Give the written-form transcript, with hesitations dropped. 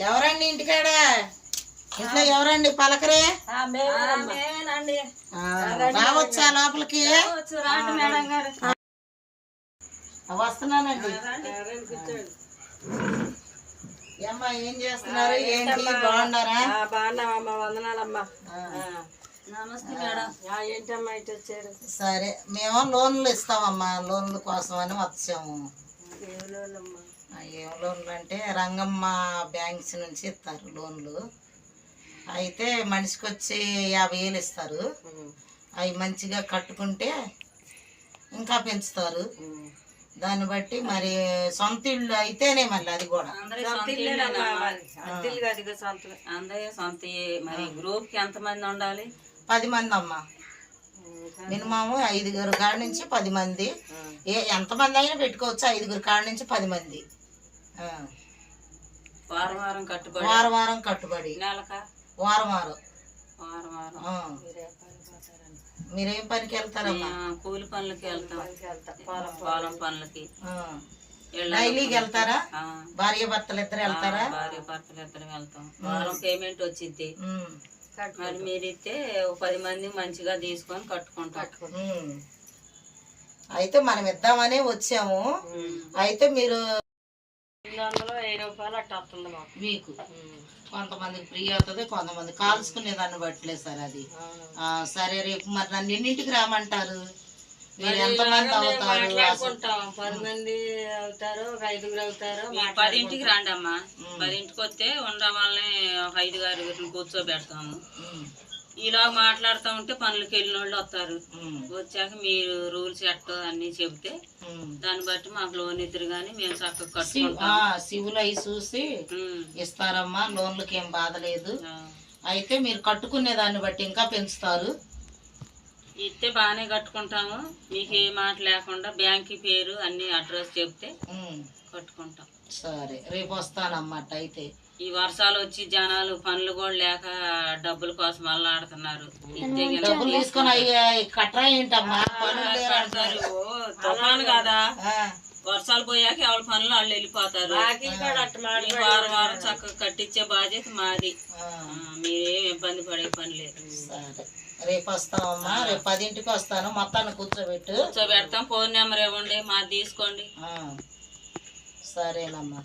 ఎవరండి ఇంటికాడ? ఇంట్లో ఎవరండి? పలకరే. రావచ్చా లోపలికి? వస్తున్నానండి. అమ్మా ఏం చేస్తున్నారు? ఏంటి బాగున్నారా? బాగున్నామమ్మా, వందనాలమ్మా. నమస్తే మేడం. ఏంటమ్మా ఇటు వచ్చారు? సరే, మేము లోన్లు ఇస్తామమ్మా. లోన్ల కోసం అని వచ్చాము. ఏం లోన్లు అంటే రంగమ్మ బ్యాంక్స్ నుంచి ఇస్తారు లోన్లు. అయితే మనిషికి వచ్చి 50,000 ఇస్తారు. అవి మంచిగా కట్టుకుంటే ఇంకా పెంచుతారు. దాన్ని బట్టి మరి సొంత ఇల్లు అయితేనే మళ్ళీ అది కూడా గ్రూప్ కి ఎంత మంది ఉండాలి? 10 మంది అమ్మా. మినిమం 5 కాడ నుంచి 10 మంది. ఎంతమంది అయినా పెట్టుకోవచ్చు. 5 కాడ నుంచి 10 మంది. వారం కట్టుబడి. వారం కట్టుబడి. వారం. మీరేం పనికి వెళ్తారమ్మా? కూలి పనులకి వెళ్తాం. పొలం పనులకి డైలీకి వెళ్తారా? భార్య భర్తలు ఇద్దరు వెళ్తారా? భార్య భర్తలు ఇద్దరు వెళ్తాం. వారం పేమెంట్ వచ్చింది. మరి మీరు ఇస్తే 10 మంది మంచిగా తీసుకొని కట్టుకుంటాం. అయితే మనం ఇద్దామనే వచ్చాము. అయితే మీరు 200 రూపాయలు అట్ట వస్తుంది మీకు. కొంతమందికి ఫ్రీ అవుతుంది, కొంతమంది కాల్చుకునే దాన్ని బట్టలే సార్ అది. సరే, రేపు మరి నన్ను ఎన్నింటికి రామంటారు? మీరు ఎంతమంది అవుతారు? 10 మంది అవుతారు, 5 అవుతారు. 10ంటికి రండి అమ్మా. 10ంటికి వస్తే ఉండవాళ్ళని ఒక 5 కూర్చోబెడతాము. ఇలా మాట్లాడుతూ ఉంటే పనులకి వెళ్ళిన వాళ్ళు వస్తారు. వచ్చాక మీరు రూల్స్ ఎట్టో అన్ని చెబితే దాన్ని బట్టి మాకు లోన్ ఇద్దరు గానీ మేము చక్కగా కట్టుకుంటాం. సివిల్ అయి చూసి ఇస్తారమ్మా. లోన్లకి ఏం బాధ లేదు. అయితే మీరు కట్టుకునే దాన్ని బట్టి ఇంకా పెంచుతారు. ఇస్తే బాగానే కట్టుకుంటాము. మీకు ఏ మాట లేకుండా బ్యాంక్ పేరు అన్ని అడ్రస్ చెప్తే కట్టుకుంటాం. సరే, రేపు వస్తానన్నమాట. అయితే ఈ వర్షాలు వచ్చి జనాలు పనులు కూడా లేక డబ్బుల కోసం అల్లాడుతున్నారు. డబ్బులు తీసుకొని కట్టరా ఏంటమ్మా? తుఫాను కదా, వర్షాలు పోయాక ఎవరి పనులు వాళ్ళు వెళ్ళిపోతారు. వారం చక్కగా కట్టించే బాధ్యత మాది. మీరేం ఇబ్బంది పడే పని లేదు. సరే, రేపు వస్తామమ్మా. రేపు 10ంటికి వస్తాను. మొత్తాన్ని కూర్చోబెడతాం. ఫోన్ నెంబర్ ఇవ్వండి, మాది తీసుకోండి. సరేనమ్మా.